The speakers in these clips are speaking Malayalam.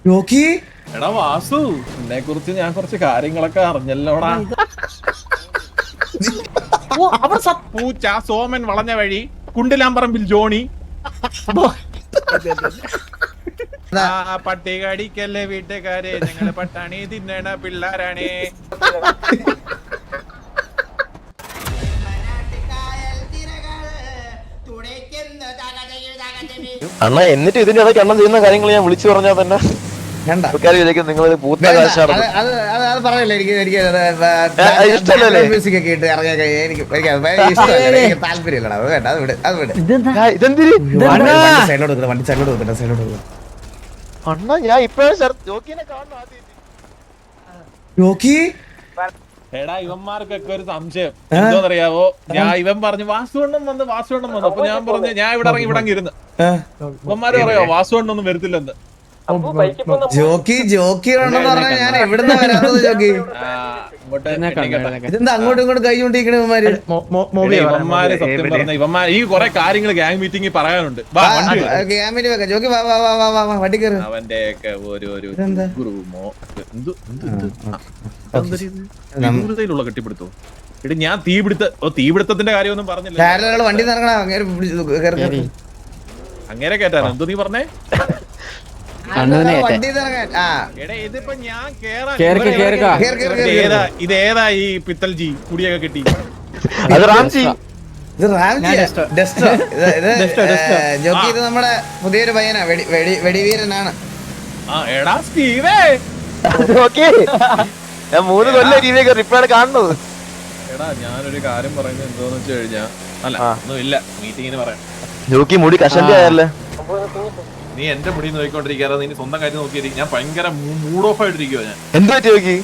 നോക്കി എടാ വാസു, എന്നെ കുറിച്ച് ഞാൻ കുറച്ച് കാര്യങ്ങളൊക്കെ അറിഞ്ഞല്ലോടാ. പൂച്ച സോമൻ വളഞ്ഞ വഴി കുണ്ടിലാമ്പറമ്പിൽ ജോണി പട്ടികടിക്കല്ലേ വീട്ടുകാരെ, ഞങ്ങള് പട്ടാണി തിന്നണ പിള്ളാരാണേ. അണ്ണ എന്നിട്ട് ഇതിന്റെ ഇടയ്ക്ക് അണ്ണൻ ചെയ്യുന്ന കാര്യങ്ങൾ ഞാൻ വിളിച്ചു പറഞ്ഞാൽ തന്നെ ആൾക്കാർ വിചാരിക്കും നിങ്ങൾ പൂത്ത കാശാണ്. പറയല്ലേ എനിക്ക് ഇഷ്ടമല്ലേ മ്യൂസിക് ഒക്കെ ഇട്ട് ഇറങ്ങിയ എനിക്ക് ഇഷ്ടമല്ല, താല്പര്യമില്ലടാ. അത് വേണ്ട, അത് വിട്, അത് വിട്. ഇതെന്തിരി വണ്ടി സൈഡിലോട്ട് വെക്കണം, വണ്ടി സൈഡിലോട്ട് വെക്കണം, സൈഡിലോട്ട് വെക്കണം. അണ്ണ ഞാൻ ഇപ്പഴാണ് ജോക്കിനെ കാണുന്നു ആദ്യം. നോക്കി എടാ ഇവന്മാർക്കൊക്കെ ഒരു സംശയം എന്തോന്നറിയാവോ, ഞാൻ ഇവൻ പറഞ്ഞു വാസുവണ്ണം വന്നു. അപ്പൊ ഞാൻ പറഞ്ഞു ഞാൻ ഇവിടെ ഇറങ്ങി ഇവിടെ ഇരുന്ന്. ഇവന്മാര് പറയാ വാസുവണ്ണൊന്നും വരത്തില്ലെന്ന്. ജോക്കി ഉണ്ടെന്ന് പറഞ്ഞാൽ ഞാൻ എവിടുന്ന വരാത്തത് ജോക്കി? ഇതെന്താ അങ്ങോട്ടും ഇങ്ങോട്ടും കൈ കൊണ്ടിരിക്കണ ഇവന്മാര്? ഇവന്മാര് സത്യം പറഞ്ഞ ഇവന്മാര് ഈ കൊറേ കാര്യങ്ങൾ ഗ്യാങ് മീറ്റിംഗിൽ പറയാനുണ്ട്. ജോക്കി വാ വാ വാ വാ വാ വാ, വണ്ടി കയറി. അവന്റെ ഒക്കെ ഒരു ഗ്രൂമോ ദൂരതയിലുള്ള കെട്ടിപ്പിടുത്തോ. എടി ഞാൻ തീപിടുത്തത്തിന്റെ കാര്യമൊന്നും പറഞ്ഞില്ല. വണ്ടി നിറങ്ങണ അങ്ങനെ കേട്ടാ എന്തോ നീ പറഞ്ഞേ? വണ്ടി നിറങ്ങാൻ. എടാ ഇതിപ്പോ ഞാൻ ഇതേതാ ഈ പിത്തൽജി കുടിയൊക്കെ കിട്ടി? അത് റാംജി, ഇത് ജോക്കി, ഇത് നമ്മുടെ പുതിയൊരു പയ്യനാ, വെടിവീരനാണ്. എടാ സ്റ്റീവേ, ഞാൻ 3 കൊല്ലം രീതിയൊക്കെ റിപ്ലൈ കാണുന്നത്. എടാ ഞാനൊരു കാര്യം പറയുന്നത് എന്തോന്ന് വെച്ച് കഴിഞ്ഞാ, അല്ല ഒന്നുമില്ല, മീറ്റിങ്ങിന് പറയാം. ജോക്കി മുടി കഷന്റെ ആയല്ലേ? നീ എന്റെ മുടി നോക്കിക്കൊണ്ടിരിക്കാതെ നീ സ്വന്തം കാര്യം നോക്കിയിരിക്കും. ഞാൻ ഭയങ്കര മൂഡ് ഓഫ് ആയിട്ടിരിക്കുവോ ഞാൻ. എന്താ ജോക്കി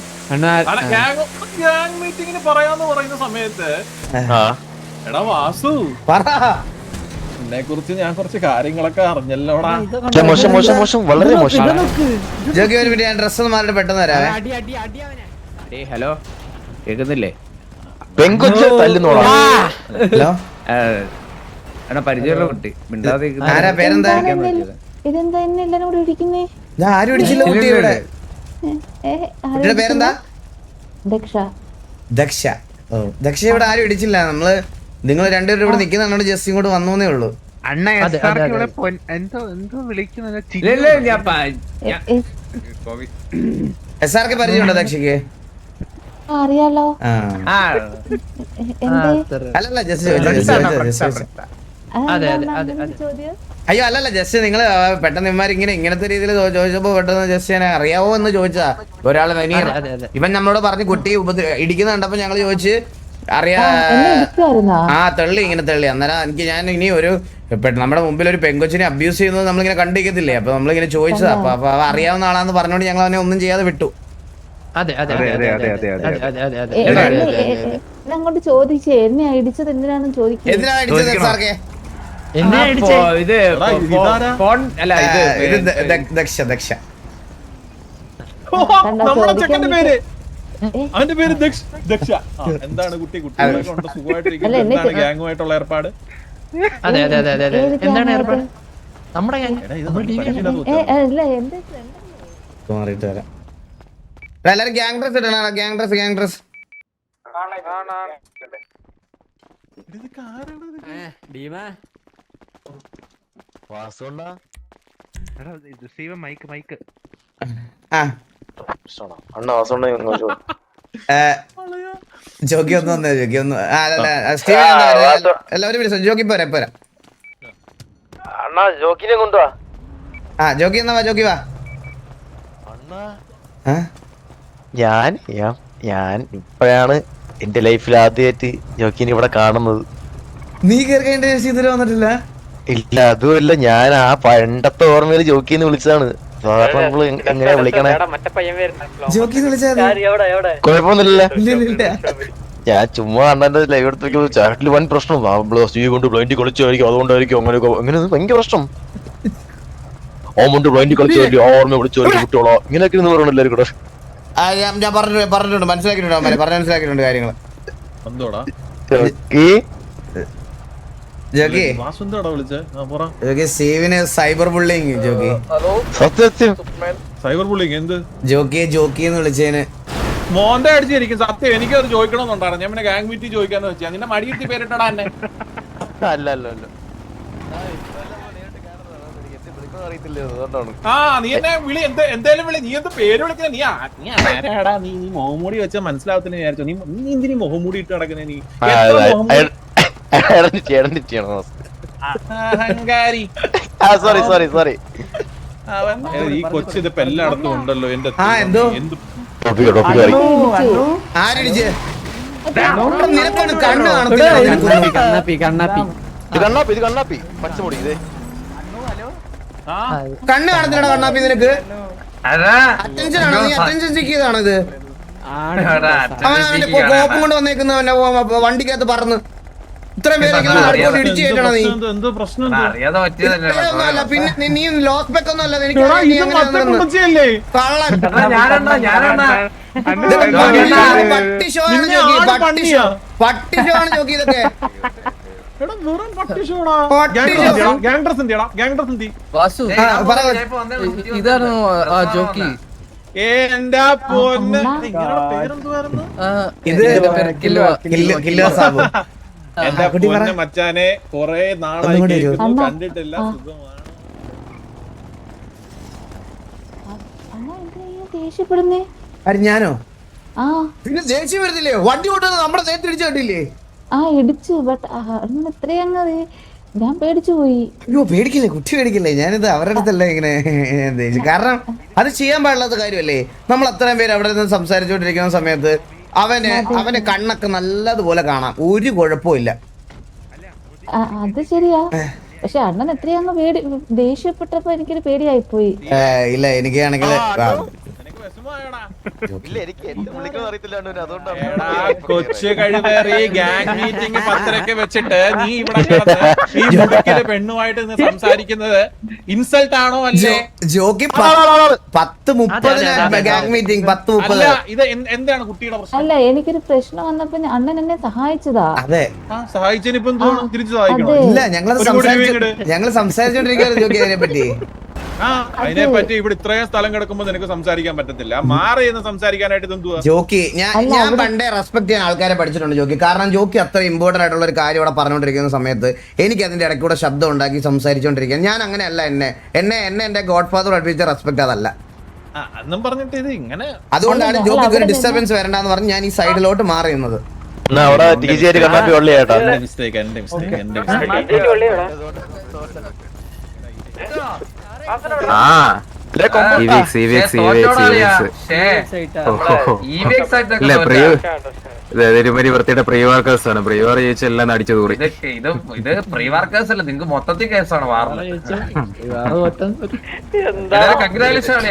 ഗ്യാങ് മീറ്റിങ്ങിന് പറയാന്ന് പറയുന്ന സമയത്ത് എടാ വാസു, എന്നെ കുറിച്ച് ഞാൻ കുറച്ച് കാര്യങ്ങളൊക്കെ അറിഞ്ഞല്ലോടാ. മോശം മോശം മോശം, വളരെ മോശം. ജോക്കി ഒരു മിനിറ്റ്, ഞാൻ ഡ്രസ് മാറിട്ട് പെട്ടെന്ന് വരാവേ. ഹലോ, കേക്കുന്നില്ലേ? പെങ്കൊച്ച് തല്ലുന്നോളാം. ഹലോ, എടാ പരിചയമുള്ള കുട്ടി, മിണ്ടാതെ ആരാ? പേരെന്താ? ഇതെന്താ എന്നെ എല്ലാരും കൂടി ഇടിക്കുന്നേ? ഞാൻ ആരും ഇടിച്ചില്ല കുട്ടി. ഇവിടെ കുട്ടിയുടെ പേരെന്താ? ദക്ഷ. ദക്ഷ. ഓ, ദക്ഷ ഇവിടെ ആരും ഇടിച്ചില്ല. നിങ്ങൾ രണ്ടുപേരും ഇവിടെ നിൽക്കുന്നതുകൊണ്ട് ജസ്റ്റ് ഇങ്ങോട്ട് വന്നേ ഉള്ളൂ. അണ്ണ എന്തോ വിളിക്കുന്നത്? SRK പരിചയമുണ്ടോ ദക്ഷയ്ക്ക്? അറിയാലോ. അല്ലല്ല, ജസ്റ്റ് അയ്യോ അല്ലല്ല, ജസ്റ്റ് നിങ്ങൾ പെട്ടെന്ന് ഇവന്മാർ ഇങ്ങനത്തെ രീതിയിൽ ചോദിച്ചപ്പോ പെട്ടെന്ന് ജസ്റ്റ് ഞാൻ അറിയാവോ എന്ന് ചോദിച്ചാ. ഒരാളെ ഇവൻ നമ്മളോട് പറഞ്ഞ് കുട്ടി ഇടിക്കുന്ന കണ്ടപ്പോ ഞങ്ങൾ ചോദിച്ച് അറിയാ. തള്ളി, ഇങ്ങനെ തള്ളി. അന്നേരം ഞാൻ ഇനി ഒരു നമ്മുടെ മുമ്പിൽ ഒരു പെങ്കൊച്ചിനെ അബ്യൂസ് ചെയ്യുന്നത് നമ്മളിങ്ങനെ കണ്ടിരിക്കത്തില്ലേ? അപ്പൊ നമ്മളിങ്ങനെ ചോദിച്ചതാ. അപ്പൊ അറിയാവുന്ന ആളാന്ന് പറഞ്ഞോണ്ട് ഞങ്ങൾ അവനെ ഒന്നും ചെയ്യാതെ വിട്ടു. അങ്ങോട്ട് ചോദിച്ചേ, എന്നെ ഇടിച്ചത് എന്തിനാണെന്ന് ചോദിക്കുക. എന്തിനാണ് ഇടിച്ചത് SRK? ദക്ഷ. നമ്മുടെ ചെക്കന്റെ പേര്, അവന്റെ പേര് ദക്ഷ. എന്താണ് കുട്ടി സുഖമായിട്ടിരിക്കുന്നത്? എന്താണ് ഗ്യാങ്ങുമായിട്ടുള്ള ഏർപ്പാട്? എന്താണ് ഏർപ്പാട്? നമ്മുടെ എല്ലാരും ഗ്യാങ് ഡ്രസ് ഇടണം. Gang dress. ജോക്കി ഒന്ന് വന്നേ, ജോക്കി ഒന്ന്. എല്ലാവരും വിളിച്ചോ. ജോക്കി പോരാ. അണ്ണാ ജോക്കിനെ കൊണ്ടുവാ. ജോക്കി എന്നാ വാ, ജോക്കി വാ. ഞാൻ ഇപ്പോഴാണ് എന്റെ ലൈഫിൽ ആദ്യമായിട്ട് ജോക്കിനെ ഇവിടെ കാണുന്നത്. നീ കേൾക്കേണ്ട ഇതുവരെ വന്നിട്ടില്ല? ഇല്ല, അതുമല്ല, ഞാൻ ആ പണ്ടത്തെ ഓർമ്മയിൽ ജോക്കിന്ന് വിളിച്ചതാണ്. സാധാരണ നമ്മള് എങ്ങനെയാ വിളിക്കണേ? ജോക്കി വിളിച്ചാൽ കുഴപ്പമൊന്നുമില്ല. ഞാൻ ചുമ്മാ അണ്ണന്റെ ലൈവ് എടുത്തു. ചാറ്റിൽ വൻ പ്രശ്നം. കൊണ്ട് ബ്ലൈൻഡ് കളിച്ചായിരിക്കും, അതുകൊണ്ടായിരിക്കും അങ്ങനെ ഭയങ്കര പ്രശ്നം. ഓമുണ്ട് ബ്ലൈൻഡ് കളിച്ചായിരിക്കും, ഓർമ്മ വിളിച്ചു കുട്ടികളോ ഇങ്ങനെയൊക്കെ പറയണം എല്ലാവരും കൂടെ. ഞാൻ പറഞ്ഞിട്ടുണ്ട്, മനസ്സിലാക്കിയിട്ടുണ്ട് കാര്യങ്ങൾ. ജോക്കി വാസു എന്താടാ വിളിച്ചേ പറ. ജോക്കി സ്റ്റീവിന് സൈബർ ബുള്ളിങ് ജോക്കി സത്യം സൈബർ ബുള്ളിങ് എന്ത് ജോക്കിയെ ജോക്കി എന്ന് വിളിച്ചേന് മോന്റെ അടിച്ചിരിക്കും സത്യം. എനിക്കത് ചോദിക്കണമെന്നുണ്ടായിരുന്നു. ഞാൻ പിന്നെ ഗാങ് മീറ്റ് ചോദിക്കാന്ന് വെച്ചാ നിന്നെ മടിയിരുത്തി പേരിട്ടടാ എന്നെ. അല്ല അല്ല അല്ല അറിയത്തില്ല അതുകൊണ്ടാണ്. ആ നീ എന്നെ വിളി എന്തേലും വിളി. നീ എന്ത് പേര് വിളിക്കുന്ന നീ ആരാടാ? നീ മുഖംമൂടി വെച്ചാൽ മനസ്സിലാവത്തിന് വിചാരിച്ചോ? നീ എന്തിനീ മുഖംമൂടി ഇട്ട് നടക്കുന്നേ? നീ അഹങ്കാരി. സോറി സോറി സോറി ഈ കൊച്ചു ഇതിപ്പോ എല്ലായിടത്തും ഉണ്ടല്ലോ. എന്റെ എന്തോ എന്ത് ആരടിച്ച് നിനക്കൊന്ന് കണ്ണ് കാണത്തില്ല ഇത് കണ്ണാപ്പി പച്ചമുടി ഇതേ കണ്ണ് കാണത്തില്ലടാ കണ്ണാപ്പി നിനക്ക്. അറ്റൻഷൻ ആണോ നീ? അറ്റൻഷൻ ചെക്ക് ചെയ്താണോ ഇത്? അവൻ അവന്റെ കോപ്പം കൊണ്ട് വന്നേക്കുന്നവന്റെ വണ്ടിക്കകത്ത് പറന്ന് ഇത്രയും പേരൊക്കെ ഇടിച്ചു കയറ്റണോ നീ? എന്തോ പ്രശ്നം ഇത്രയൊന്നുമല്ല. പിന്നെ നീ ലോസ് പെക്ക് ഒന്നും അല്ല. എനിക്ക് കള്ളൻ പട്ടി ഷോ ആണ് ജോക്കി. പട്ടി ഷോ ആണ് ജോക്കി. ഇതൊക്കെ ഇതാണ് ജോക്കി. എന്റെ പൊന്ന് പേരെന്തുവായിരുന്നു? എന്റെ പൊന്ന് മച്ചാനെ കൊറേ നാളായി കേൾക്കുന്നു, കണ്ടിട്ടില്ല. സുഖമാണ്. ദേഷ്യപ്പെടുന്നേ? ഞാനോ? ആ പിന്നെ ദേഷ്യം വരുന്നില്ലേ? വണ്ടി കൊണ്ടുവന്ന് നമ്മുടെ നേരത്തെ ഇടിച്ചു കണ്ടില്ലേ? ആ ഇടിച്ചു. ബട്ട് ഇത്രയങ്ങ് ഞാൻ പേടിച്ചു പോയി. അയ്യോ പേടിക്കില്ലേ, കുട്ടി പേടിക്കില്ലേ. ഞാനിത് അവരുടെ അടുത്തല്ല ഇങ്ങനെ ദേഷ്യം. കാരണം അത് ചെയ്യാൻ പാടില്ലാത്ത കാര്യമല്ലേ. നമ്മൾ അത്രയും പേര് അവിടെ നിന്ന് സംസാരിച്ചുകൊണ്ടിരിക്കുന്ന സമയത്ത് അവന് കണ്ണൊക്കെ നല്ലതുപോലെ കാണാം. ഒരു കുഴപ്പമില്ല. അത് ശരിയാ. പക്ഷെ അണ്ണൻ എത്രയങ്ങ് ദേഷ്യപ്പെട്ടപ്പോ എനിക്കൊരു പേടിയായിപ്പോയി. ഇല്ല എനിക്ക് ആണെങ്കിൽ കൊച്ചു കഴിവേറി ഗാങ് മീറ്റിംഗ് 10:30 വെച്ചിട്ട് നീ ഇവിടെ ഈ മുടക്കിലെ പെണ്ണുമായിട്ട് സംസാരിക്കുന്നത് ഇൻസൾട്ട് ആണോ? അല്ലേ ജോക്കി 10:30 ഗാങ് മീറ്റിംഗ് 10:30. ഇത് എന്താണ് കുട്ടിയുടെ പ്രശ്നം? അല്ല എനിക്കൊരു പ്രശ്നം വന്നപ്പോ അണ്ണൻ എന്നെ സഹായിച്ചതാ. അതെ സഹായിച്ചതിന് ഇപ്പൊ എന്തുവാണ് തിരിച്ചു സഹായിക്കണം? ഇല്ല ഞങ്ങള് സംസാരിച്ചോണ്ടിരിക്കുകയാണ് ജോക്കി അതിനെ പറ്റി. അതിനെ പറ്റി ഇവിടെ ഇത്രയും സ്ഥലം കിടക്കുമ്പോ നിനക്ക് സംസാരിക്കാൻ പറ്റത്തില്ല. മാറി എന്ന് സംസാരിക്കാനായിട്ട് എന്തുവാ ജോക്കി? ഞാൻ പണ്ടേ റെസ്പെക്ട് ചെയ്യാൻ ആൾക്കാരെ പഠിച്ചിട്ടുണ്ട് ജോക്കി. കാരണം ജോക്കി അത്ര ഇമ്പോർട്ടന്റ് ആയിട്ടുള്ള ഒരു കാര്യം ഇവിടെ പറഞ്ഞുകൊണ്ടിരിക്കുന്ന സമയത്ത് എനിക്ക് അതിന്റെ ഇടയ്ക്കൂടെ ശബ്ദം ഉണ്ടാക്കി സംസാരിച്ചുകൊണ്ടിരിക്കുക. ഞാൻ അങ്ങനെയല്ല. എന്നെ എന്റെ ഗോഡ് ഫാദർ പഠിപ്പിച്ച റെസ്പെക്ട് അതല്ല. അന്നും പറഞ്ഞിട്ട് ഇത് ഇങ്ങനെ അതുകൊണ്ടാണ് ജോക്കിക്ക് ഒരു ഡിസ്റ്റർബൻസ് വരണ്ടെന്ന് പറഞ്ഞ് ഞാൻ ഈ സൈഡിലോട്ട് മാറിയുന്നത്. ഒരുമാതിരി വൃത്തിയുടെ പ്രീ വർക്കേഴ്സ് ആണ്. പ്രീ വർക്ക് ചോദിച്ചാൽ എല്ലാം അടിച്ചു തൂറി. ഇത് പ്രീ വർക്കേഴ്സ് അല്ല, നിങ്ങക്ക് മൊത്തത്തിൽ കേസാണ് വാർന്നത്. കൺഗ്രാജുലേഷൻ ആണ്.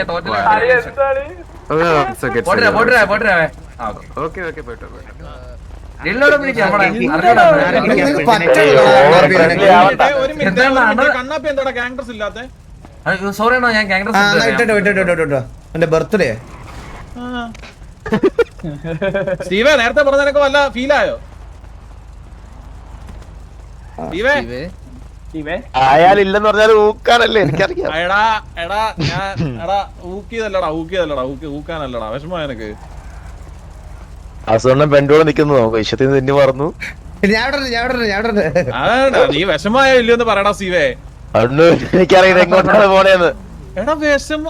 സോറി ഞാൻ എന്റെ ബർത്ത്ഡേ സ്റ്റീവേ നേരത്തെ പറഞ്ഞ വല്ല ഫീലായോ? അയാളില്ലെന്ന് പറഞ്ഞാൽ ഊക്കാനല്ലേ എനിക്കറിയാം. ഊക്കാനല്ലടാ വിഷമോ എനക്ക്. അസുഖം പെണ്ടോടെ നിക്കുന്നു. വിഷയത്തിൽ നിന്ന് പറഞ്ഞു നീ വിഷമായോ ഇല്ലയോന്ന് പറയടാ സ്റ്റീവേ. എനിക്കറിയാം എങ്ങോട്ടാണ് പോണേന്ന്. എടാ വിഷമ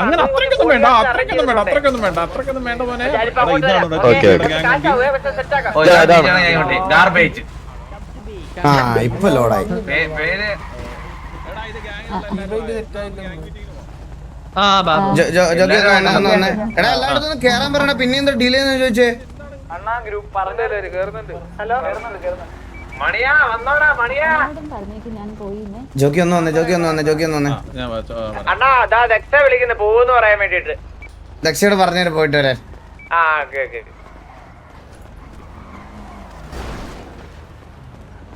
അങ്ങനെ അത്രയ്ക്കൊന്നും വേണ്ട. അത്രയ്ക്കൊന്നും വേണ്ട പോലെ. ഗാർബേജ് ഇപ്പൊ ലോഡായി. എടാ എല്ലായിടത്തും കേറാൻ പറയണ. പിന്നെ എന്താ ഡിലേ എന്ന് ചോദിച്ചേ? ജോക്കി ഒന്ന് വന്നേ. ദക്ഷയോട് പറഞ്ഞേര് പോയിട്ട് വരാൻ.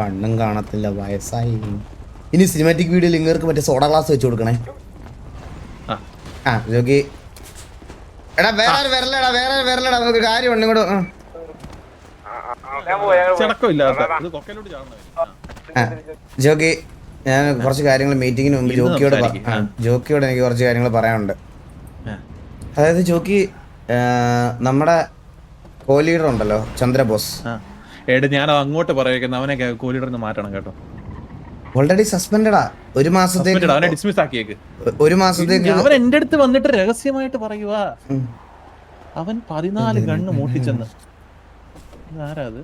കണ്ണും കാണത്തില്ല, വയസ്സായി. ഇനി സിനിമാറ്റിക് വീഡിയോയിൽ ഇങ്ങർക്ക് മറ്റേ സോഡ ഗ്ലാസ് വെച്ച് കൊടുക്കണേ. ആ ജോക്കി എടാ വേറെ വരലടാ നമുക്ക് കാര്യമുണ്ട് ഇങ്ങോട്ട്. ജോക്കി ഞാൻ കുറച്ച് കാര്യങ്ങൾ മീറ്റിങ്ങിന് മുമ്പ് ജോക്കിയോട് എനിക്ക് കുറച്ച് കാര്യങ്ങൾ പറയാനുണ്ട്. അതായത് ജോക്കി നമ്മുടെ കോ ലീഡർ ഉണ്ടല്ലോ ചന്ദ്രബോസ്, ഞാൻ അങ്ങോട്ട് പറയുന്നത് അവനെ കോലീഡറിന് മാറ്റണം കേട്ടോ. ഓൾറെഡി സസ്പെൻഡഡാ. ഒരു മാസത്തേക്ക് അവൻ എന്റെ അടുത്ത് വന്നിട്ട് രഹസ്യമായിട്ട് പറയുക അവൻ 14 ഗണ്ണ് മൂട്ടിച്ചെന്ന്. ആരാ അത്?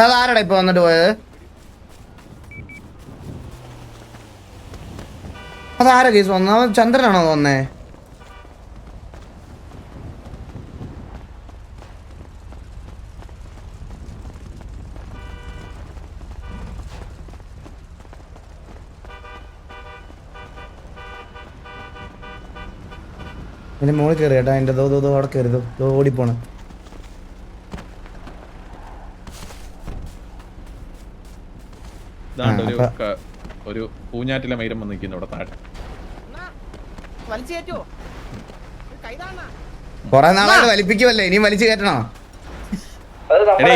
ആരാടാ ഇപ്പൊ വന്നിട്ട് പോയത്? അതാരാ കേസ് വന്നു? ചന്ദ്രനാണോ തോന്നേ? എന്റെ മോളിൽ കയറി കേട്ടാ. എന്റെ ദോ അവിടെ കയറി ഓടിപ്പോണ്. ഒരു പൂഞ്ഞാറ്റിലെ മൈരം വന്ന് നിൽക്കുന്നു ഇവിടെ താഴെ. കൊറേ നാളായിട്ട് വലിപ്പിക്കുമല്ലേ, ഇനിയും വലിച്ചു കയറ്റണോ?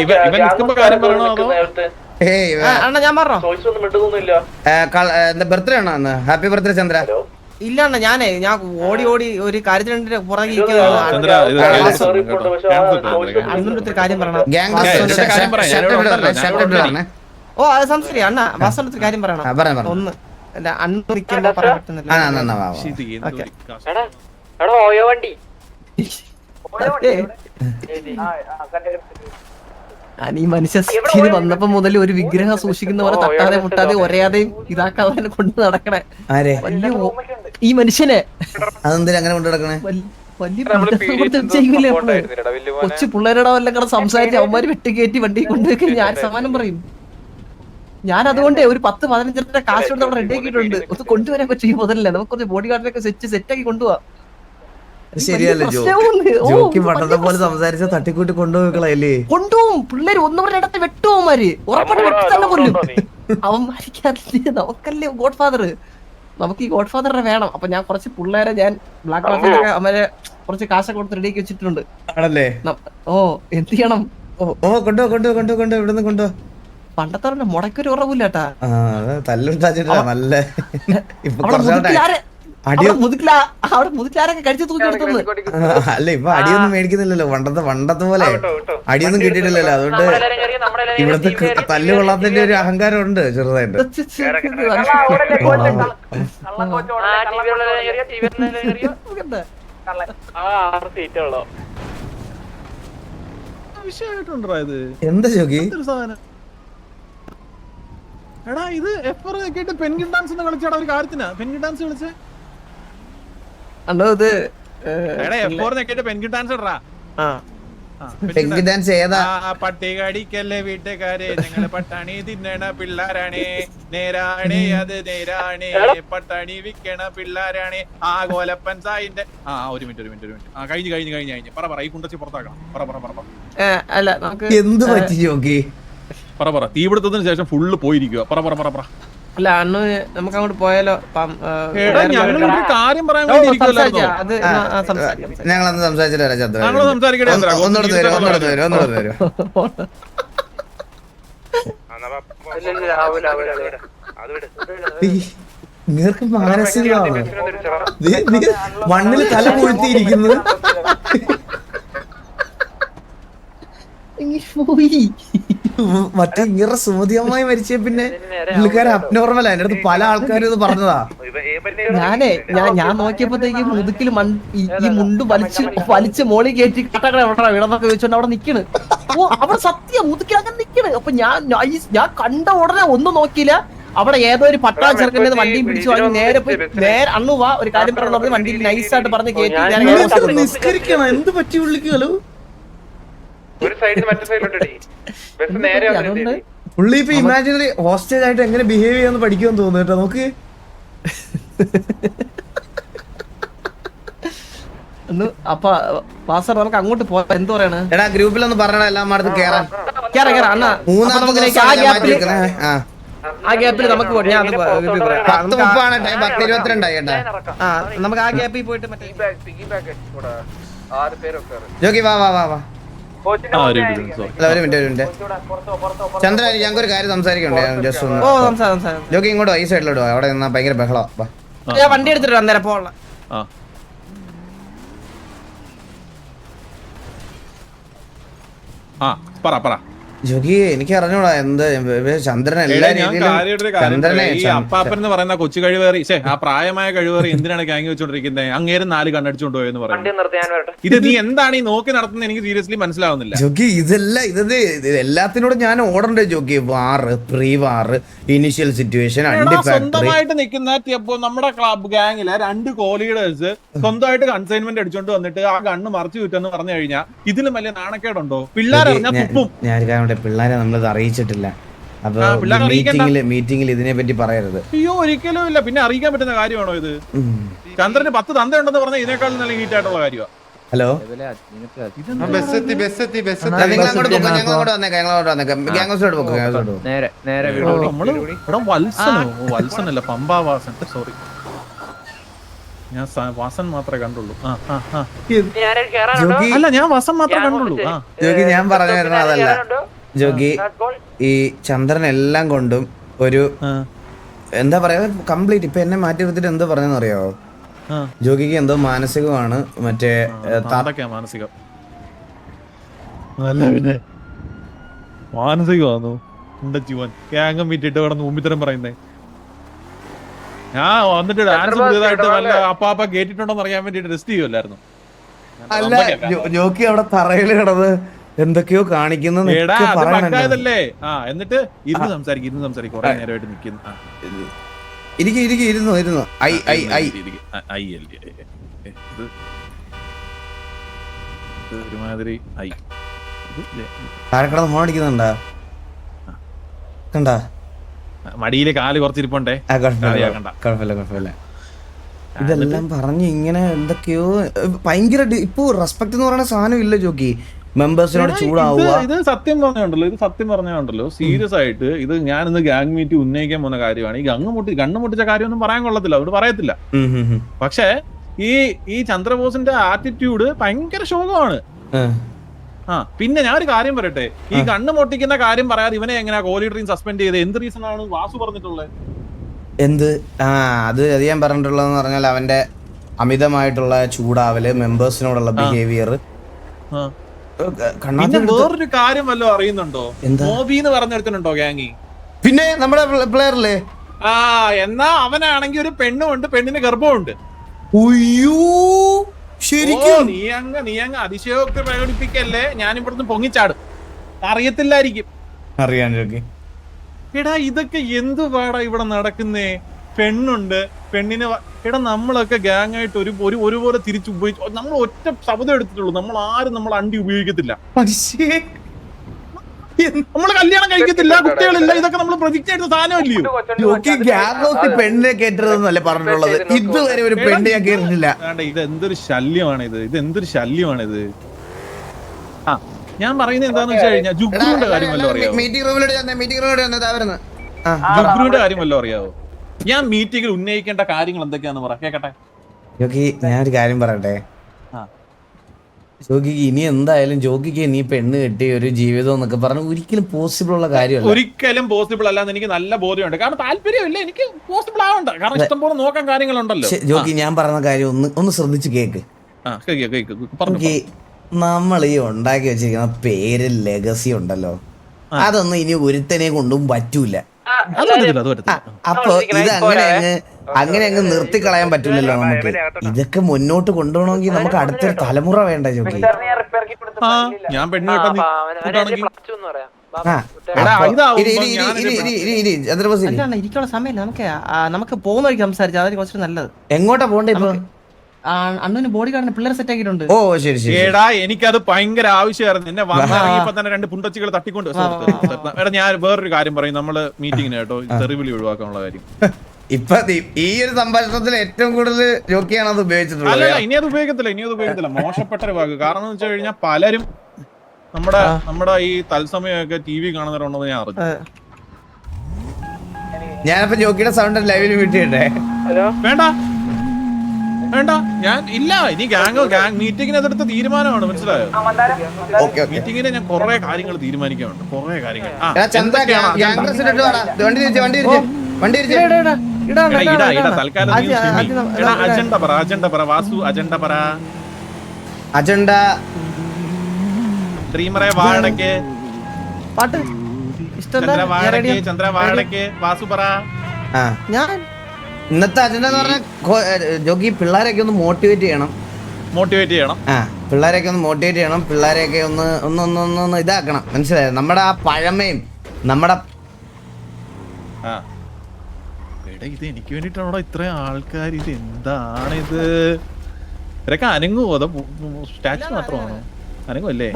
ഇവൻ നിൽക്കുമ്പോ കാര്യം പറയണോ അതോ എന്താ ബർത്ത്ഡേ ആണോ അന്ന്? Happy birthday Chandra. ഇല്ല ഞാൻ ഓടി ഒരു കാര്യത്തിന് പുറകെ കാര്യം പറയണം. ഓ അത് സംശയം അണ്ണ വാസനത്തിൽ കാര്യം പറയണം. ഒന്ന് അണ്ണ നിൽക്കുമ്പോ പറയാൻ പറ്റുന്നില്ല. ഞാൻ ഈ മനുഷ്യ സ്ഥിതി വന്നപ്പോ മുതൽ ഒരു വിഗ്രഹം സൂക്ഷിക്കുന്ന പോലെ തട്ടാതെ മുട്ടാതെ ഒരേതെയും ഇതാക്കാതെ കൊണ്ട് നടക്കണേ വലിയ ഈ മനുഷ്യനെ. അതെന്തിനാ അങ്ങനെ കൊണ്ട് നടക്കണേ? വലിയ ചെയ്യൂലേ കൊച്ചു പിള്ളേരുടെ വല്ലം സംസാരിച്ച് അവന്മാര് വെട്ടിക്കയറ്റി വണ്ടി കൊണ്ടുപോയി ഞാൻ സമാനം പറയും. ഞാൻ അതുകൊണ്ട് ഒരു 10-15 കാശ് കൊണ്ട് അവിടെ റെഡി ആക്കിയിട്ടുണ്ട്. ഒന്ന് കൊണ്ടുവരാൻ പറ്റും ഈ മുതലല്ലേ. നമുക്ക് കുറച്ച് ബോഡി ഗാർഡിനൊക്കെ സെറ്റാക്കി കൊണ്ടുപോവാ. ശരിയല്ലേ ജോക്കി പണ്ടത്തെ പോലെ സംസാരിച്ച തട്ടിക്കൂട്ടി കൊണ്ടുപോയിക്കളല്ലേ? കൊണ്ടുപോകും പിള്ളേര്. ഒന്നും ഇടത്ത് വെട്ടുവന്മാര് ഉറപ്പായിട്ട് വെട്ടി തന്നെ കൊല്ലും. അവന്മാരിക്കല്ലേ നമുക്കല്ലേ ഗോഡ് ഫാദർ. നമുക്ക് ഈ ഗോഡ് ഫാദറിനെ വേണം. അപ്പൊ ഞാൻ കുറച്ച് പിള്ളേരെ ഞാൻ ബ്ലാക്ക് മാർക്കറ്റിലൊക്കെ അവരെ കുറച്ച് കാശൊക്കെ കൊടുത്ത് റെഡിയാക്കി വെച്ചിട്ടുണ്ട്. ആണല്ലേ? ഓ എന്ത് ചെയ്യണം? കൊണ്ടോ ഇവിടുന്ന് കൊണ്ടോ. പണ്ടത്തെ മുടക്കൊരു ഉറവില്ല കേട്ടാ. തല്ലുണ്ടാച്ചിട്ടാ നല്ല. അവിടെ മുതുക്കിലാരൊക്കെ കഴിച്ചു തൂക്കി കൊടുത്തത്. അല്ല ഇപ്പൊ അടിയൊന്നും മേടിക്കുന്നില്ലല്ലോ പണ്ടത്തെ പോലെ. അടിയൊന്നും കിട്ടിയിട്ടില്ലല്ലോ. അതുകൊണ്ട് ഇവിടുത്തെ തല്ല് കൊള്ളാത്തതിന്റെ ഒരു അഹങ്കാരം ഉണ്ട് ചെറുതായിട്ട്. എന്താ ചോക്കി? എടാ ഇത് എപ്പോഴും പെൻഗിൻ ഡാൻസ് ഒന്ന് കളിച്ചാടാ. ഒരു കാര്യത്തിനാ പെൻഗിൻ ഡാൻസ് കളിച്ചേ? പട്ടികടിക്കല്ലേ വീട്ടുകാരെ, ഞങ്ങള് പട്ടാണി തിന്നണ പിള്ളാരാണേ, നേരാണേ അത് നേരാണേ, പട്ടാണി വിൽക്കണ പിള്ളാരാണേ. ആ ഗോലപ്പൻ സായിന്റെ ഒരു മിനിറ്റ് കഴിഞ്ഞ് പറ ഈ കുണ്ടച്ചി പുറത്താക്കണം. എന്ത് പറ്റി ചോക്കി? പറ തീപിടുത്തത്തിന് ശേഷം ഫുള്ള് പോയിരിക്കുക. പറ അല്ല അണ്ണു നമുക്ക് അങ്ങോട്ട് പോയാലോ? കാര്യം പറയാൻ ഞങ്ങളന്ന് സംസാരിച്ചിട്ട് ചന്ദ്ര നിങ്ങൾക്ക് മാനസികമാണ്. മണ്ണിൽ തല പൂഴ്ത്തിയിരിക്കുന്നത്. മറ്റേ ഇങ്ങനെ സുമതിയമായി മരിച്ച പിന്നെ പുള്ളിക്കാരൻ അബ്നോർമൽ. എന്റെ അടുത്ത് പല ആൾക്കാരും ഇത് പറഞ്ഞതാ. ഞാൻ നോക്കിയപ്പോഴത്തേക്ക് മുതുക്കിൽ ഈ മുണ്ട് വലിച്ച് മോളി കയറ്റി ഇടന്നൊക്കെ വെച്ചോണ്ട് അവിടെ നിക്കണ്. ഓ അവിടെ സത്യം മുതുക്കിൽ അങ്ങനെ നിക്കണ്. അപ്പൊ ഞാൻ കണ്ട ഉടനെ ഒന്നും നോക്കിയില്ല. അവിടെ ഏതോ ഒരു പട്ടാ ചെറുക്കൻ്റെ വണ്ടിയും പിടിച്ചു വാങ്ങി നേരെ പോയി അണ്ണു വാ ഒരു കാര്യം പറഞ്ഞു വണ്ടിയിൽ നൈസായിട്ട് പറഞ്ഞ് കയറ്റി. നിസ്കരിക്കണം. എന്ത് പറ്റി പുള്ളിക്കല്ലോ? പുള്ളി ഇപ്പൊ ഇമാജിനറി ഹോസ്റ്റേജ് ആയിട്ട് എങ്ങനെ ബിഹേവ് ചെയ്യാന്ന് പഠിക്കുമെന്ന് തോന്നുന്നു കേട്ടോ. നമുക്ക് അപ്പൊ നമുക്ക് അങ്ങോട്ട് പോവാ. എന്ത് പറയണ? എടാ ഗ്രൂപ്പിലൊന്ന് പറഞ്ഞടാ എല്ലാം അടുത്ത് കേറാൻ. കേറാ കേറാ അണ്ണാ. അപ്പൊ മൂന്നാമത്തെ നമുക്ക് ദിവസം ആ ഗ്യാപ്പിൽ ഞാൻ അത് ഇത് പറയാം. 10:30 ടൈം 10:22 ചേട്ടാ. നമുക്ക് ആ ഗ്യാപ്പിൽ പോയിട്ട് മറ്റേ ജോക്കി വാ വാ വാ വാ. ആ, ഒരു മിനിറ്റ്, sorry. അല്ല, ഒരു മിനിറ്റ്. ചന്ദ്ര ഞങ്ങൾക്ക് ഒരു കാര്യം സംസാരിക്കണ്ടേ? ജസ്റ്റ് ഒന്ന് സംസാരം ജോക്കി ഇങ്ങോട്ടോ, ഈ സൈഡിലോട്ടോ. അവിടെ നിന്നാ ഭയങ്കര ബഹളം. വാ. ഞാൻ വണ്ടി എടുത്തിട്ട് അന്നേരം പോകാനുള്ള. ആ. ആ, പറ ജോക്കി എനിക്ക് അറിഞ്ഞൂടാ എന്ത് ചന്ദ്രൻ എല്ലാ ഞാൻ രീതിയിലും കാര്യമായിട്ടൊരു കാര്യം ചന്ദ്രനെ പറയാം. ഈ അപ്പാപ്പൻ എന്ന് പറയുന്ന കൊച്ചു കഴിവേറി ആ പ്രായമായ കഴിവേറി എന്തിനാണ് ഗ്യാങ് വെച്ചോണ്ടിരിക്കുന്നത്? അങ്ങേരും 4 കണ്ണടിച്ചോണ്ട് പോയെന്ന് പറയുന്നത്. ഇത് നീ എന്താണ് ഈ നോക്കി നടത്തുന്നത്? എനിക്ക് സീരിയസ്ലി മനസ്സിലാവുന്നില്ല. ജോക്കി ഇത് എല്ലാത്തിനോടും ഞാൻ ഓടണ്ടേ ജോക്കി? വാറ്, പ്രീ വാറ്, ഇനിഷ്യൽ സിറ്റുവേഷൻ, സ്വന്തമായിട്ട് നിൽക്കുന്ന നമ്മുടെ ക്ലബ് ഗ്യാങ്ങിലെ 2 കോലീഡേഴ്സ് സ്വന്തമായിട്ട് കൺസൈൻമെന്റ് അടിച്ചോണ്ട് വന്നിട്ട് ആ കണ്ണ് മറച്ചു വിറ്റെന്ന് പറഞ്ഞു കഴിഞ്ഞാൽ ഇതിലും വലിയ നാണക്കേടുണ്ടോ? പിള്ളേരറിഞ്ഞാൽ തുപ്പും. ഞാൻ പിള്ളേരെ നമ്മളിത് അറിയിച്ചിട്ടില്ല. അപ്പൊ മീറ്റിംഗിൽ ഇതിനെ പറ്റി പറയരുത്. അയ്യോ, ഒരിക്കലും ഇല്ല. പിന്നെ അറിയിക്കാൻ പറ്റുന്ന കാര്യമാണോ ഇത്? ചന്ദ്രന് 10 തന്ത ഉണ്ടെന്ന് പറഞ്ഞാൽ ഇതിനേക്കാളും നല്ല ഹീറ്റ് ആയിട്ടുള്ള കാര്യമാണ്. ഹലോ, നിങ്ങൾ അങ്ങോട്ട് പോക്കോ, ഞങ്ങൾ അങ്ങോട്ട് വന്നേക്കാം. ഗ്യാങ്സിലോട്ട് പോക്കോ. വത്സനല്ല, പമ്പാവാസൻ. സോറി, ഞാൻ വാസൻ മാത്രമേ കണ്ടുള്ളൂ. അല്ല, ഞാൻ വാസൻ മാത്രമേ കണ്ടുള്ളൂ. ജോഗി ഞാൻ പറഞ്ഞു തരണം അതല്ല ജോഗി. ഈ ചന്ദ്രൻ എല്ലാം കൊണ്ടും ഒരു എന്താ പറയാ കംപ്ലീറ്റ് ഇപ്പൊ എന്നെ മാറ്റി നിർത്തിട്ട് എന്തോ പറഞ്ഞെന്ന് അറിയാവോ? ജോഗിക്ക് എന്തോ മാനസികമാണ്. മറ്റേ മാനസികം അല്ല, പിന്നെ മാനസികമാണോ? ജീവൻ ഗ്യാങ്ങം വിറ്റിട്ട് ഇവിടെ മുമ്പിത്തരം പറയുന്നേ. ഞാൻ വന്നിട്ട് ഡാൻസ് പുതിയതായിട്ട് വല്ല അപ്പാപ്പ കേട്ടിട്ടുണ്ടോന്ന് അറിയാൻ വേണ്ടിട്ട് ടെസ്റ്റ് ചെയ്യുമല്ലായിരുന്നു. അല്ല, ജോക്കി അവിടെ തറയിൽ കിടന്ന് എന്തൊക്കെയോ കാണിക്കുന്നു. ല്ലേ? ആ, എന്നിട്ട് ഇരുന്ന് സംസാരിക്കും. കുറെ നേരമായിട്ട് നിൽക്കുന്നു. ഇരുന്നു ഒരുമാതിരി ആരക്കടന്ന് ഫോൺ അടിക്കുന്നുണ്ടാ? കണ്ടാ മടിയില് കാല് കുറച്ചിരിപ്പുണ്ടേ. കുഴപ്പമില്ല. ഇതെല്ലാം പറഞ്ഞ് ഇങ്ങനെ എന്തൊക്കെയോ ഭയങ്കര ഇപ്പൊ റെസ്പെക്ട് എന്ന് പറയുന്ന സാധനം ഇല്ല ജോക്കി. മെമ്പേഴ്സിനോട് ചൂടാവുക. ഇത് സത്യം പറഞ്ഞുണ്ടല്ലോ സീരിയസ് ആയിട്ട് ഇത് ഞാനിന്ന് ഗ്യാങ് മീറ്റ് ഉന്നയിക്കാൻ പോകുന്ന കാര്യമാണ്. ഈ കണ്ണു മുട്ടിച്ച കാര്യമൊന്നും പറയാൻ കൊള്ളത്തില്ല, അതുകൊണ്ട് പറയത്തില്ല. പക്ഷെ ഈ ചന്ദ്രബോസിന്റെ ആറ്റിറ്റ്യൂഡ് ഭയങ്കര ശോകമാണ്. പിന്നെ ഞാൻ ഒരു കാര്യം പറയട്ടെ, ഈ കണ്ണ് പൊട്ടിക്കുന്ന കാര്യം പറയാതെ ഇവനെ എങ്ങനെയാ കോലീഡറിങ് സസ്പെൻഡ് ചെയ്ത്? എന്ത് റീസൺ ആണ് വാസു പറഞ്ഞിട്ടുള്ളത്? അത് ഞാൻ പറഞ്ഞിട്ടുള്ളതെന്ന് പറഞ്ഞാൽ അവന്റെ അമിതമായിട്ടുള്ള ചൂടാവല്, മെമ്പേഴ്സിനോടുള്ള ബിഹേവിയർ. പിന്നെ വേറൊരു കാര്യം വല്ലതും അറിയുന്നുണ്ടോ? മോബി എന്ന് പറഞ്ഞെടുത്തിട്ടുണ്ടോ ഗ്യാങ്ങി? പിന്നെ നമ്മുടെ പ്ലെയറില്ലേ? എന്നാ അവനാണെങ്കിൽ ഒരു പെണ്ണുണ്ട്, പെണ്ണിന് ഗർഭമുണ്ട്. നീ അങ്ങ് അതിശയോക്തി പ്രകടിപ്പിക്കല്ലേ? ഞാൻ ഇവിടുന്ന് പൊങ്ങിച്ചാടും. അറിയത്തില്ലായിരിക്കും. അറിയാൻ ജോക്കി. എടാ, ഇതൊക്കെ എന്ത് പാടാ ഇവിടെ നടക്കുന്നേ? പെണ്ണുണ്ട്, പെണ്ണിന് എടാ നമ്മളൊക്കെ ഗ്യാങ് ആയിട്ട് ഒരുപോലെ തിരിച്ചു ഉപയോഗിച്ചു. നമ്മൾ ഒറ്റ ശബ്ദം എടുത്തിട്ടുള്ളൂ. നമ്മൾ ആരും നമ്മൾ അണ്ടി ഉപയോഗിക്കത്തില്ല. നമ്മള് കല്യാണം കഴിക്കത്തില്ല, കുട്ടികളില്ല. ഇതൊക്കെ നമ്മൾ പ്രൊജക്ട് ചെയ്ത സാധനമല്ലയോ? പെണ്ണിനെ കേട്ടതെന്നല്ലേ പറഞ്ഞിട്ടുള്ളത്. ഇതുവരെ ഒരു പെണ്ണ് ഞാൻ കേട്ടിട്ടില്ല. ഇത് എന്തൊരു ശല്യമാണിത്. ഞാൻ പറയുന്നത് എന്താന്ന് വെച്ച് കഴിഞ്ഞാൽ ജുഗ്രുവിന്റെ കാര്യം വല്ലതും അറിയാവോ? ജുഗ്രുവിന്റെ കാര്യം വല്ലതും അറിയാവോ? ഞാൻ മീറ്റിംഗിൽ ഉന്നയിക്കേണ്ട കാര്യങ്ങൾ എന്തൊക്കെയാന്ന് പറ, കേക്കട്ടെ. ഞാനൊരു കാര്യം പറയട്ടെ. ജോഗിക്ക് ഇനി എന്തായാലും ജോഗിക്ക് ഇനി പെണ്ണ് കെട്ടി ഒരു ജീവിതം എന്നൊക്കെ പറഞ്ഞ ഒരിക്കലും പോസിബിൾ ഉള്ള കാര്യമല്ല. ഒരിക്കലും പോസിബിൾ അല്ലാന്ന് എനിക്ക് നല്ല ബോധ്യമുണ്ട്. കാരണം താല്പര്യമില്ല, എനിക്ക് പോസിബിൾ ആവണ്ട. കാരണം ഇഷ്ടംപോലെ നോക്കാൻ കാര്യങ്ങളുണ്ടല്ലോ. ജോഗി ഞാൻ പറയുന്ന കാര്യം ഒന്ന് ശ്രദ്ധിച്ച് കേക്ക്. നമ്മൾ ഈ ഉണ്ടാക്കി വെച്ചിരിക്കുന്ന പേര് ലെഗസി ഉണ്ടല്ലോ, അതൊന്നും ഇനി ഒരുത്തനെ കൊണ്ടും പറ്റൂല. അപ്പൊ ഇത് അങ്ങനെ അങ്ങ് നിർത്തിക്കളയാൻ പറ്റില്ലല്ലോ നമുക്ക്. ഇതൊക്കെ മുന്നോട്ട് കൊണ്ടുപോകണമെങ്കിൽ നമുക്ക് അടുത്തൊരു തലമുറ വേണ്ട ജോക്കി. ഞാൻ പെണ്ണ് ഇരിക്കാനുള്ള സമയം നമുക്ക് പോകുന്ന വഴിക്ക് സംസാരിച്ചാൽ അതൊരു കുറച്ച് നല്ലത്. എങ്ങോട്ടാ പോണ്ടേ ഇപ്പൊ? അണ്ണന് ബോഡി ഗാർഡിന് പിള്ളേരെ സെറ്റ് ആക്കിയിട്ടുണ്ട്. ഓ ശരി ശരി. എടാ, എനിക്കത് ഭയങ്കര ആവശ്യമായിരുന്നു. എന്നെ വന്നിറങ്ങിയപ്പോ തന്നെ 2 പുണ്ടച്ചികൾ തട്ടിക്കൊണ്ട്. എടാ, ഞാൻ വേറൊരു കാര്യം പറയും. നമ്മള് മീറ്റിംഗിന് കേട്ടോ തെറിവിളി ഒഴിവാക്കാനുള്ള കാര്യം. ഇപ്പൊ ഈ ഒരു സംഭാഷണത്തിൽ ഏറ്റവും കൂടുതൽ ജോക്കിയാണ് അത് ഉപയോഗിച്ചിട്ടുള്ളത്. അല്ല, ഇനി അത് ഉപയോഗിക്കത്തില്ല. മോശപ്പെട്ട ഒരു വാക്ക്. കാരണം എന്ന് വെച്ച് കഴിഞ്ഞാൽ പലരും നമ്മുടെ ഈ തത്സമയമൊക്കെ TV കാണുന്നവരുണ്ടെന്ന് ഞാൻ അറിഞ്ഞു. ഞാനപ്പോ ജോക്കിയുടെ സൗണ്ട് ലൈവിൽ വീട്ടിട്ടെ. വേണ്ട ഞാൻ ഇല്ല. ഇനി ഗാങ് മീറ്റിംഗിന് അതെടുത്ത തീരുമാനമാണ്, മനസ്സിലായോ? മീറ്റിംഗിന് ഞാൻ കുറെ കാര്യങ്ങൾ തീരുമാനിക്കാനുണ്ട്, കുറെ കാര്യങ്ങൾ. തൽക്കാലം അജണ്ട പറ വാസു, അജണ്ട പറ. അജണ്ട ഡ്രീമറെ വാടക്ക് പാട്ട് ചന്ദ്ര വാടക്ക് വാസു പറ. ഞാൻ ഇന്നത്തെ അജണ്ട എന്ന് പറഞ്ഞാൽ ജോക്കി പിള്ളേരെയൊക്കെ ഒന്ന് മോട്ടിവേറ്റ് ചെയ്യണം. പിള്ളേരെയൊക്കെ ഒന്ന് മോട്ടിവേറ്റ് ചെയ്യണം. പിള്ളേരെയൊക്കെ ഒന്ന് ഇതാക്കണം, മനസ്സിലായോ? നമ്മുടെ ആ പഴമയും നമ്മുടെ ഇത് എനിക്ക് വേണ്ടിട്ടാണോ ഇത്രയും ആൾക്കാർ? ഇത് എന്താണ് ഇത്? ഇവരൊക്കെ അനങ്ങുമോ? അതോ സ്റ്റാച്ചു മാത്രമാണോ? അനങ്ങുമല്ലേ?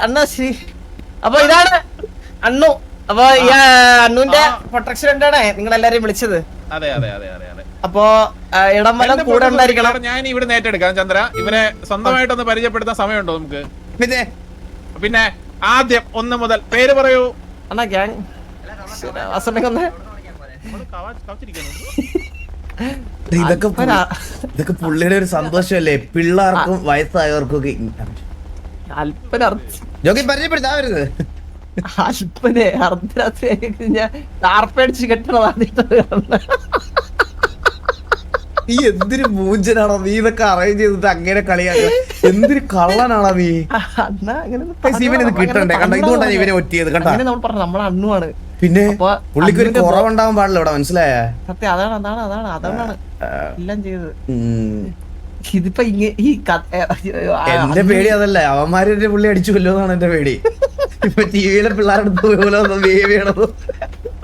അണ്ണാ ശരി. അപ്പൊ ഇതാണ് അണ്ണു. അപ്പൊ ഈ അണ്ണുവിന്റെ പ്രൊട്ടക്ഷൻ എന്താണ് നിങ്ങൾ എല്ലാരെയും വിളിച്ചത്? അതെ. അപ്പൊ ഇടം വലം കൂടെ ഉണ്ടായിരിക്കണം. ഞാൻ ഇവിടെ നേറ്റെടുക്കാം ചന്ദ്ര. ഇവരെ സ്വന്തമായിട്ടൊന്ന് പരിചയപ്പെടുത്താൻ സമയമുണ്ടോ നമുക്ക്? പിന്നെ ആദ്യം 1 മുതൽ പേര് പറയൂ. അണ്ണാ ഗ്യാങ് ഇതൊക്കെ പുള്ളിയുടെ ഒരു സന്തോഷമല്ലേ, പിള്ളേർക്കും വയസ്സായവർക്കും ഒക്കെ. ജോക്കി പരിചയപ്പെടുത്താവരുത്. അല്പനെ അർദ്ധരാത്രി ഞാൻ ടാർപ്പടിച്ച് കെട്ടണതാണ്. നീ എന്തൊരു മൂഞ്ചനാണോ നീ? ഇതൊക്കെ അറേഞ്ച് ചെയ്തിട്ട് അങ്ങനെ കളിയാക്കുക. എന്തൊരു കള്ളനാണോ നീ? ഇവന് ഇത് കിട്ടണ്ടേ? കണ്ട, ഇതുകൊണ്ടാണ് ഇവനെ ഒറ്റിയത്. കണ്ടാ നമ്മൾ പറഞ്ഞു നമ്മളെ അണ്ണുവാണ്. പിന്നെ പുള്ളിക്ക് ഒരു കുറവുണ്ടാവാൻ പാടില്ല ഇവിടെ, മനസ്സിലായ? സത്യം അതാണ് എല്ലാം ചെയ്തത്. ഇതിപ്പോ ഈ എന്റെ പേടി അതല്ല, അവന്മാരെ പുള്ളി അടിച്ചു കൊല്ലുമെന്നാണ് എന്റെ പേടി. ഇപ്പൊ ടിവിയിലെ പിള്ളേരെടുത്ത് പോലെ ബിഹേവ് ചെയ്യണത്,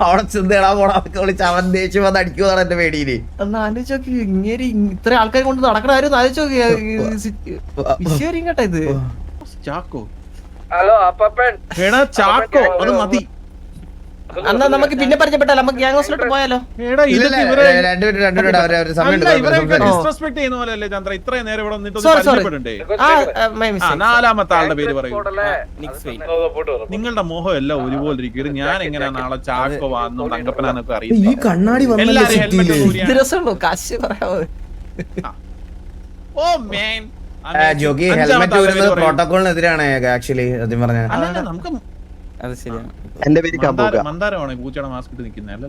അവിടെ ചെന്നേടാ പോടാന്നൊക്കെ വിളിച്ച് അവൻ ദേഷ്യം വന്ന് അടിക്കുമെന്നാണ് എന്റെ പേടിയില്. ആലോചിച്ചോക്കി ഇങ്ങനെ ഇത്ര ആൾക്കാരെ കൊണ്ട് നടക്കണ കാര്യം ആലോചിച്ചോക്കി. വിഷയം കേട്ടോ ഇത്. ചാക്കോ ചാക്കോ അത് മതി. എന്നാ നമുക്ക് പിന്നെ പരിചയപ്പെട്ടാലോ? നമുക്ക് ഗ്യാങ് ഹൗസിലോട്ട് പോയാലോ? നാലാമത്തെ ആളുടെ പേര് പറയൂ. നിങ്ങളുടെ മോഹം എല്ലാം ഒരുപോലെ ഇരിക്കും. ഞാൻ എങ്ങനെയാ നാളെ ചാക്കോ വാന്നും തങ്കപ്പനാന്നൊക്കെ അറിയാം. ഈ കണ്ണാടി കാശ് പറയാമോ? ജോഗി ഹെൽമെറ്റ് വരുന്നത് പ്രോട്ടോകോളിനെതിരാണ് ആക്ച്വലി സത്യം പറഞ്ഞ. നമുക്ക് അത് ശരിയാണ്. എന്റെ പേര് മന്ദാരമാണ് പൂച്ചയുടെ മാസ്ക് ഇട്ട് നിൽക്കുന്നത്.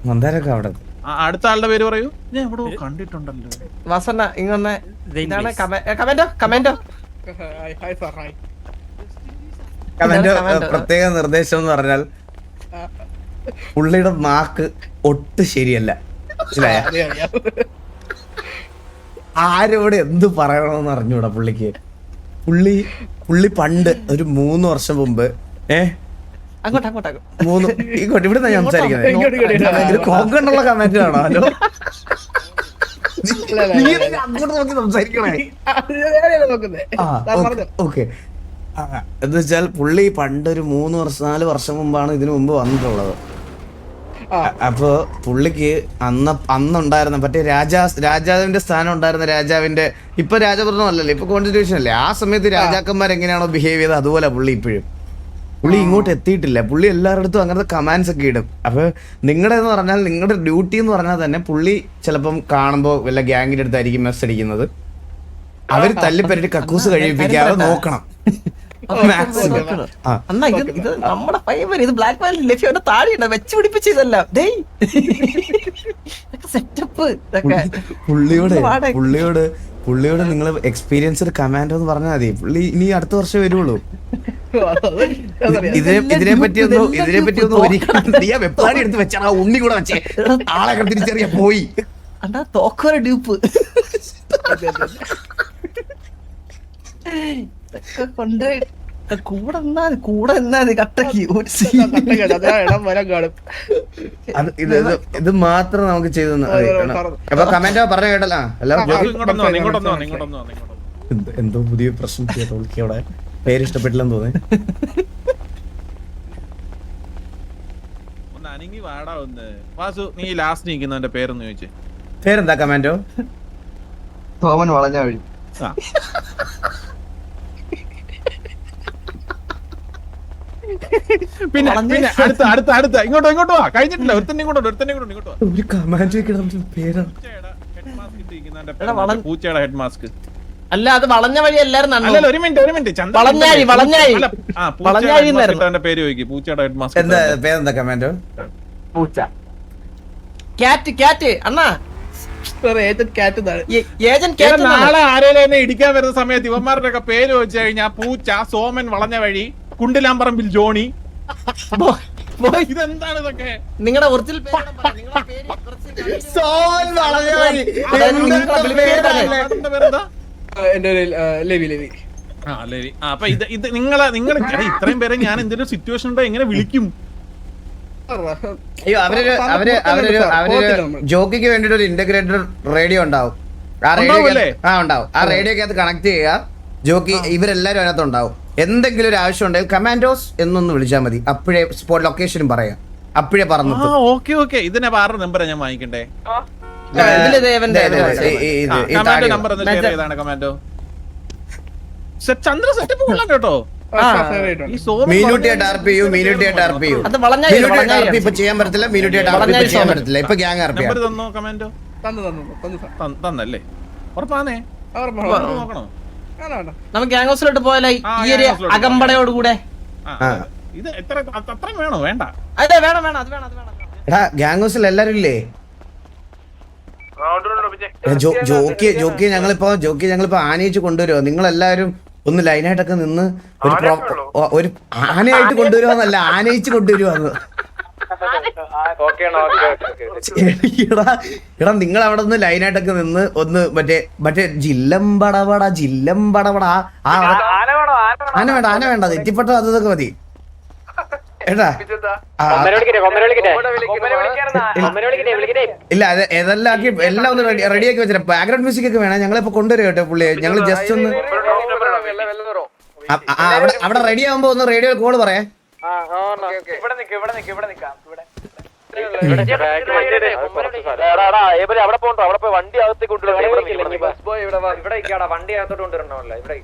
മന്ദാരൊക്കെ അവിടെ. അടുത്ത ആളുടെ പേര് പറയൂ. ഞാൻ എവിടെ കണ്ടിട്ടുണ്ടല്ലോ. വാസന ഇങ്ങനെ കമന്റോ പ്രത്യേക നിർദ്ദേശം എന്ന് പറഞ്ഞാൽ പുള്ളിയുടെ നാക്ക് ഒട്ടും ശരിയല്ല, മനസ്സിലായ? ആരോട് എന്ത് പറയണമെന്ന് അറിഞ്ഞൂടാ പുള്ളിക്ക്. പുള്ളി പണ്ട് ഒരു 3 വർഷം മുമ്പ് ഇങ്ങോട്ട് ഇവിടെ ഞാൻ സംസാരിക്കുന്നത് കോങ്കണ്ടുള്ള കമന്റ് ആണോ? ഹലോ, അങ്ങോട്ട് നോക്കി സംസാരിക്കണേ. ഓക്കെ, എന്ന് വെച്ചാൽ പുള്ളി പണ്ട് ഒരു 4 വർഷം മുമ്പാണ് ഇതിനു മുമ്പ് വന്നിട്ടുള്ളത്. അപ്പൊ പുള്ളിക്ക് അന്നുണ്ടായിരുന്ന മറ്റേ രാജാവിന്റെ സ്ഥാനം ഉണ്ടായിരുന്ന രാജാവിന്റെ, ഇപ്പൊ രാജഭരണം അല്ലല്ലോ, ഇപ്പൊ കോൺസ്റ്റിറ്റ്യൂഷൻ അല്ലേ, ആ സമയത്ത് രാജാക്കന്മാർ എങ്ങനെയാണോ ബിഹേവ് ചെയ്തത് അതുപോലെ പുള്ളി ഇപ്പോഴും. പുള്ളി ഇങ്ങോട്ട് എത്തിയിട്ടില്ല. പുള്ളി എല്ലാവരുടെ അടുത്തും അങ്ങനത്തെ കമാൻഡ്സ് ഒക്കെ ഇടും. അപ്പൊ നിങ്ങളുടെ എന്ന് പറഞ്ഞാൽ, നിങ്ങളുടെ ഡ്യൂട്ടി എന്ന് പറഞ്ഞാൽ തന്നെ പുള്ളി ചിലപ്പം കാണുമ്പോ വല്ല ഗ്യാങ്ങിന്റെ അടുത്തായിരിക്കും മെസ്സ് അടിക്കുന്നത്. അവര് തല്ലിപ്പരട്ടി കക്കൂസ് കഴിപ്പിക്കാതെ നോക്കണം. നമ്മുടെ പയ്യൻ ഇത് ബ്ലാക്ക് മാൻ ലഭ്യയുടെ താഴെയുണ്ട് വെച്ച് പിടിപ്പിച്ചതല്ല. സെറ്റപ്പ് പുള്ളിയോട് നിങ്ങൾ എക്സ്പീരിയൻസ്ഡ് കമാൻഡോ എന്ന് പറഞ്ഞാൽ മതി. പുള്ളി ഇനി അടുത്ത വർഷം വരുള്ളൂ. ഇതിനെ പറ്റി ഒന്നും ഒരിക്കലും വെപ്പാടി എടുത്ത് വെച്ചാ ഉണ്ണി കൂടെ വെച്ചേ ആളെ തിരിച്ചറിയാ പോയി. അണ്ടാ തോക്കോര ഡ്യൂപ്പ് കൊണ്ടുപോയി കൂടെ കട്ടക്ക് ഇത് മാത്രം നമുക്ക് ചെയ്തു. അപ്പൊ കമന്റോ പറഞ്ഞ കേട്ടല്ലോ. എന്തോ പുതിയ പ്രശ്നം അവിടെ പേര് ഇഷ്ടപ്പെട്ടില്ലെന്ന് തോന്നി. വാസു, നീ ലാസ്റ്റ് നിൽക്കുന്നവന്റെ പേരെന്ന് ചോദിച്ചേ. പേരെന്താ കമാൻഡോ? സോമൻ വളഞ്ഞ വഴി. ആ. പിന്നെ അടുത്ത ഇങ്ങോട്ടോ വാ. കഴിഞ്ഞിട്ടില്ല. ഒരുത്തന്നെ ഇങ്ങോട്ടോ വാ. ഒരു കമാൻഡ് പേരാണ് പൂച്ചയുടെ ഹെഡ് മാസ്ക്. അല്ല അത് വളഞ്ഞ വഴി എല്ലാരും അല്ലല്ല, ഒരു മിനിറ്റ് വളഞ്ഞാഴി പേര് ചോദിക്കും. പൂച്ചയുടെ ഹെഡ് മാസ്ക് എന്താ പേരെന്താ കമാൻഡോ? ക്യാറ്റ് അണ്ണാ ഏജന്റ് നാളെ ആരെയും എന്നെ ഇടിക്കാൻ വരുന്ന സമയത്ത് ഇവന്മാരുടെ ഒക്കെ പേര് വെച്ച് കഴിഞ്ഞാൽ പൂച്ച, സോമൻ വളഞ്ഞ വഴി, കുണ്ടിലാമ്പറമ്പിൽ ജോണി. ഇതെന്താണ് ഇതൊക്കെ? നിങ്ങളുടെ ഒറിജിനൽ പേരെന്താ? അപ്പൊ ഇത് നിങ്ങൾ ഇത്രയും പേരെ ഞാൻ എന്തെങ്കിലും സിറ്റുവേഷൻ ഉണ്ടോ എങ്ങനെ വിളിക്കും? അയ്യോ അവരൊരു ജോക്കിക്ക് വേണ്ടിട്ട് ഒരു ഇന്റഗ്രേറ്റഡ് റേഡിയോ ഉണ്ടാവും. ആ റേഡിയോ ഉണ്ടാവും. ആ റേഡിയോക്കകത്ത് കണക്ട് ചെയ്യുക. ജോക്കി ഇവരെല്ലാരും അതിനകത്ത് ഉണ്ടാവും. എന്തെങ്കിലും ഒരു ആവശ്യം ഉണ്ടെങ്കിൽ കമാൻഡോസ് എന്നൊന്ന് വിളിച്ചാൽ മതി. അപ്പോഴേ സ്പോട്ട് ലൊക്കേഷനും പറയാം. അപ്പോഴേ പറഞ്ഞു. ഓക്കെ ഇതിനെ ആറ് നമ്പറാ ഞാൻ വാങ്ങിക്കണ്ടേ? നമ്പർ കമാൻഡോ ചന്ദ്ര സെറ്റപ്പ് കൊള്ളാം കേട്ടോ. ഇപ്പൊ ചെയ്യാൻ പറ്റത്തില്ല. ചെയ്യാൻ പറ്റത്തില്ല. ഇപ്പൊ ഗ്യാങ് തന്നോ കമാൻഡോ? തന്നല്ലേ? ഉറപ്പാന്നേ? നോക്കണോ? നമുക്ക് ഗ്യാങ് ഹൗസിലോട്ട് പോയാലേ ഈ ഒരു അകമ്പടയോട് കൂടെ. ഇത് അത്രയും വേണോ? വേണ്ട. അതെ വേണം അത് വേണം. എടാ ഗ്യാങ് ഹൗസിൽ എല്ലാരും ഇല്ലേ? ജോക്കി ഞങ്ങളിപ്പോ ആനയിച്ച് കൊണ്ടുവരുമോ? നിങ്ങളെല്ലാരും ഒന്ന് ലൈനായിട്ടൊക്കെ നിന്ന് ഒരു ആനയായിട്ട് കൊണ്ടുവരുവാന്നല്ല, ആനയിച്ച് കൊണ്ടുവരുവാന്ന്. എടാ നിങ്ങൾ അവിടെ നിന്ന് ലൈനായിട്ടൊക്കെ നിന്ന് ഒന്ന് മറ്റേ ജില്ലംബടവട ആന വേണ്ട തെറ്റിപ്പെട്ട അതൊക്കെ മതി. എടാ ഇല്ല ഏതെല്ലാം ആക്കി എല്ലാം ഒന്ന് റെഡിയാക്കി വെച്ചിട്ട് ബാക്ക്ഗ്രൗണ്ട് മ്യൂസിക് ഒക്കെ വേണം. ഞങ്ങളിപ്പോ കൊണ്ടുവരും കേട്ടോ പുള്ളിയെ. ഞങ്ങൾ ജസ്റ്റ് ഒന്ന് അവിടെ റെഡി ആവുമ്പോ ഒന്ന് റേഡിയോ കോള് പറയാം. അവിടെ പോയി വണ്ടി അകത്തേക്ക് കൊണ്ടുവരണം. വണ്ടി അകത്തോട്ട് കൊണ്ടുവരണമല്ലോ. ഇവിടെ